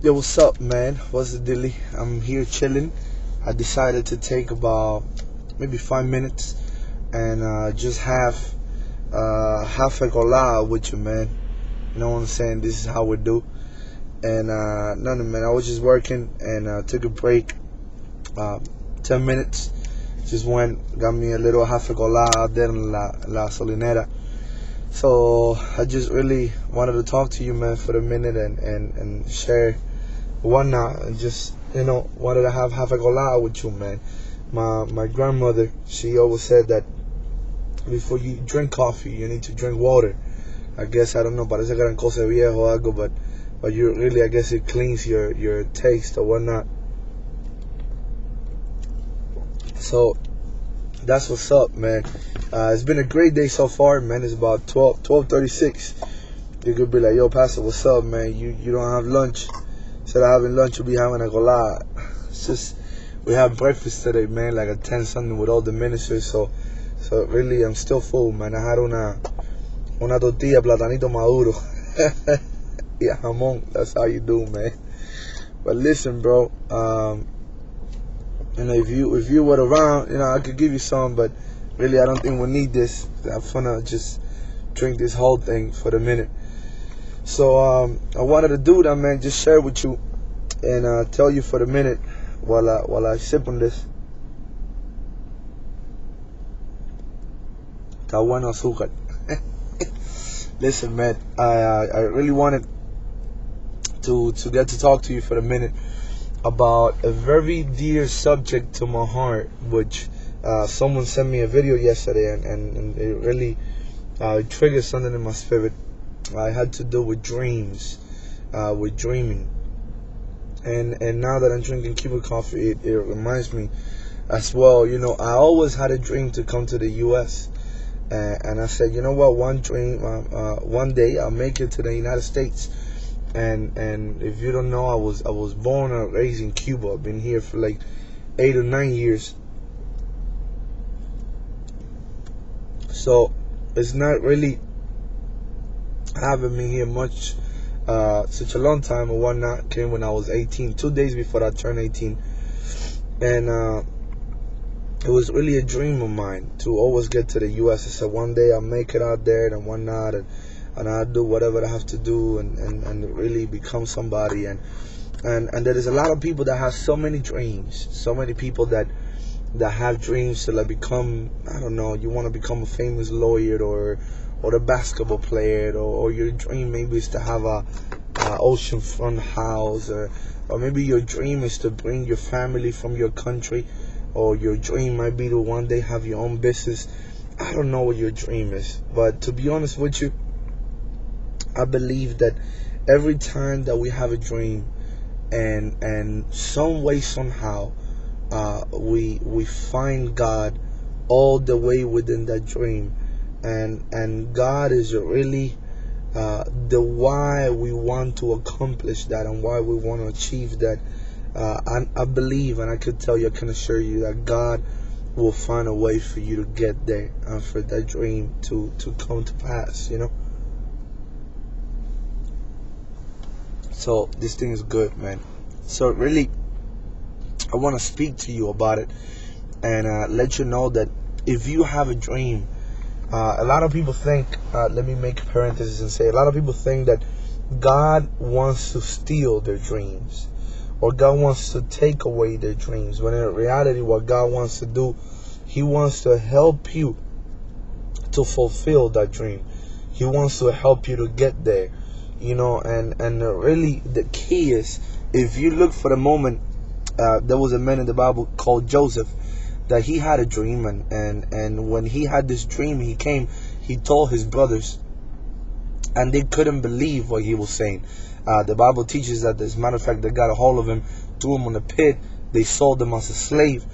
Yo, what's up, man? What's the dilly? I'm here chilling. I decided to take about maybe 5 minutes and just have half a colada with you, man. You know what I'm saying? This is how we do. And nothing, man. I was just working and took a break. 10 minutes. Just went, got me a little half a colada out there in La Solinera. So I just really wanted to talk to you, man, for a minute and share whatnot, and just wanted to have half a colada with you, man. My grandmother, she always said that before you drink coffee, you need to drink water. I guess, I don't know, parece gran cosa viejo o algo, but you really, I guess it cleans your taste or whatnot. So that's what's up, man. It's been a great day so far, man. It's about 12:36. You could be like, yo, Pastor, what's up, man? You don't have lunch. Instead of having lunch, you'll be having a colada. It's just, we have breakfast today, man, like at 10 something with all the ministers. So really, I'm still full, man. I had una tortilla, platanito maduro. Yeah, jamón. That's how you do, man. But listen, bro. If you were around, I could give you some, but really, I don't think we need this. I'm gonna just drink this whole thing for the minute. So I wanted to do that, man. Just share with you and tell you for the minute while I sip on this. Está bueno azúcar. Listen, man. I really wanted to get to talk to you for a minute about a very dear subject to my heart, which someone sent me a video yesterday, and it really triggered something in my spirit. I had to do with dreams, with dreaming, and now that I'm drinking Cuban coffee, it reminds me as well. I always had a dream to come to the U.S. And I said, you know what? One day I'll make it to the United States. And if you don't know, I was born and raised in Cuba. I've been here for like 8 or 9 years. So it's not really having me here much, such a long time or whatnot. Came when I was 18, 2 days before I turned 18. And it was really a dream of mine to always get to the U.S. I said, one day I'll make it out there and whatnot, and I'll do whatever I have to do and really become somebody. And there is a lot of people that have so many dreams, so many people that have dreams to like become, I don't know, you want to become a famous lawyer or a basketball player, or your dream maybe is to have a oceanfront house, or maybe your dream is to bring your family from your country, or your dream might be to one day have your own business. I don't know what your dream is, but to be honest with you, I believe that every time that we have a dream, and some way, somehow, we find God all the way within that dream, and God is really the why we want to accomplish that and why we want to achieve that. I believe, and I could tell you, I can assure you that God will find a way for you to get there and for that dream to come to pass, So this thing is good, man. So really, I want to speak to you about it and let you know that if you have a dream, a lot of people think, let me make a parenthesis and say, a lot of people think that God wants to steal their dreams, or God wants to take away their dreams, when in reality what God wants to do, He wants to help you to fulfill that dream. He wants to help you to get there, and really the key is, if you look for the moment, there was a man in the Bible called Joseph, that he had a dream, and when he had this dream, he told his brothers, and they couldn't believe what he was saying. The Bible teaches that, as a matter of fact, they got a hold of him, threw him in a pit, they sold him as a slave,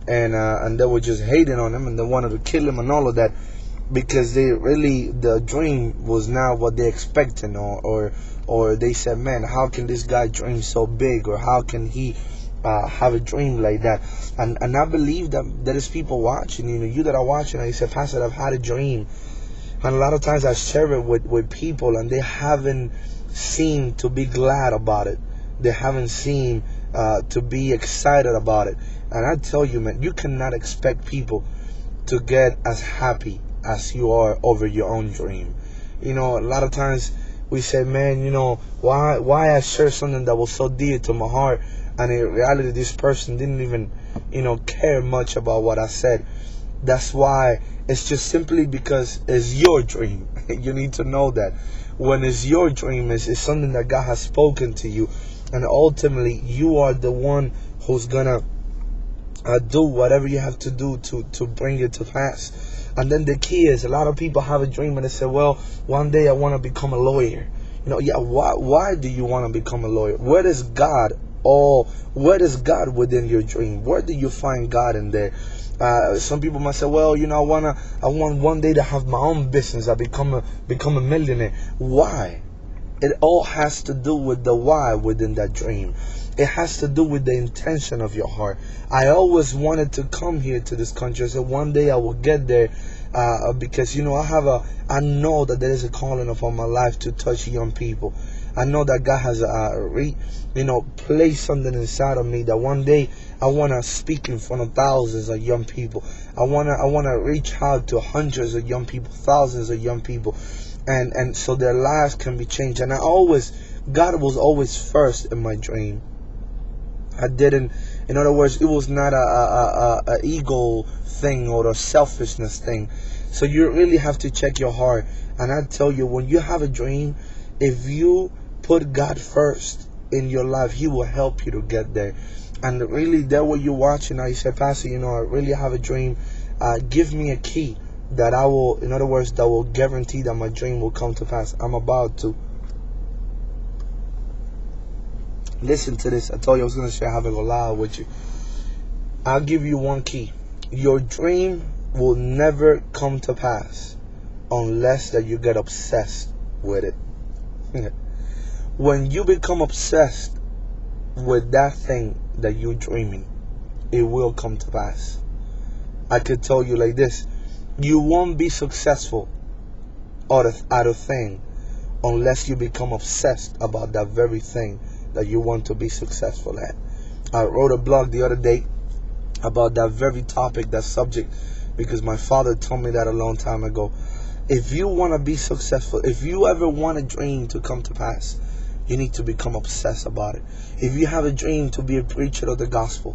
and they were just hating on him, and they wanted to kill him and all of that, because the dream was not what they expected, or they said, man, how can this guy dream so big, or how can he have a dream like that? And I believe that there is people watching, you that are watching, and you say, Pastor, I've had a dream, and a lot of times I share it with people, and they haven't seem to be glad about it. they haven't seemed to be excited about it. And I tell you, man, you cannot expect people to get as happy as you are over your own dream. A lot of times we say, man, why I share something that was so dear to my heart, and in reality this person didn't even care much about what I said. That's why it's just simply because it's your dream. You need to know that when it's your dream, it's something that God has spoken to you, and ultimately you are the one who's gonna do whatever you have to do to bring it to pass. And then the key is, a lot of people have a dream and they say, well, one day I want to become a lawyer. Why do you want to become a lawyer? Where is God within your dream? Where do you find God in there? Some people might say, well, I want one day to have my own business. I become a millionaire. Why? It all has to do with the why within that dream. It has to do with the intention of your heart. I always wanted to come here to this country. I said one day I will get there, because I know that there is a calling upon my life to touch young people. I know that God has placed something inside of me that one day I want to speak in front of thousands of young people. I want to reach out to hundreds of young people, thousands of young people, and so their lives can be changed. And God was always first in my dream. I didn't, in other words, it was not a ego thing or a selfishness thing. So you really have to check your heart. And I tell you, when you have a dream, if you put God first in your life, He will help you to get there. And really, there what you're watching now, you say, Pastor, I really have a dream. Give me a key that I will, in other words, that will guarantee that my dream will come to pass. I'm about to. Listen to this. I told you I was going to share having a colada with you. I'll give you one key. Your dream will never come to pass unless that you get obsessed with it. When you become obsessed with that thing that you're dreaming, it will come to pass. I could tell you like this: you won't be successful at a thing unless you become obsessed about that very thing that you want to be successful at. I wrote a blog the other day about that very topic, that subject, because my father told me that a long time ago. If you want to be successful, if you ever want a dream to come to pass, you need to become obsessed about it. If you have a dream to be a preacher of the gospel,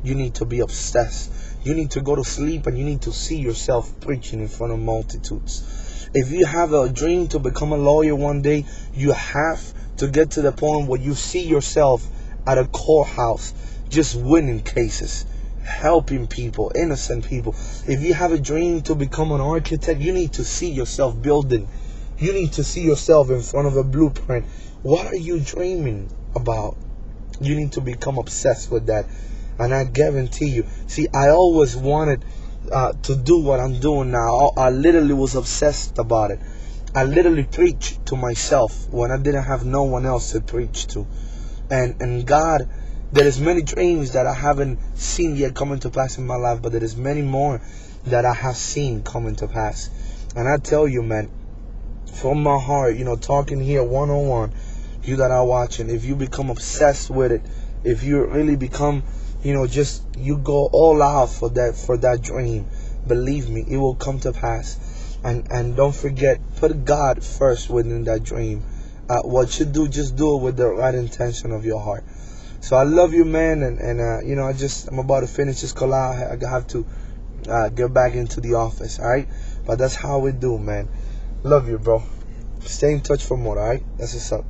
you need to be obsessed. You need to go to sleep and you need to see yourself preaching in front of multitudes. If you have a dream to become a lawyer one day, you have to get to the point where you see yourself at a courthouse just winning cases, helping people, innocent people. If you have a dream to become an architect, you need to see yourself building. You need to see yourself in front of a blueprint. What are you dreaming about? You need to become obsessed with that. And I guarantee you, see, I always wanted to do what I'm doing now. I literally was obsessed about it. I literally preached to myself when I didn't have no one else to preach to. And God, there is many dreams that I haven't seen yet coming to pass in my life, but there is many more that I have seen coming to pass. And I tell you, man, from my heart, talking here one-on-one, you that are watching, if you become obsessed with it, if you really become, you go all out for that dream, believe me, it will come to pass. And don't forget, put God first within that dream. What you do, just do it with the right intention of your heart. So I love you, man, and I'm about to finish this colada. I have to get back into the office, all right? But that's how we do, man. Love you, bro. Stay in touch for more, all right? That's what's up.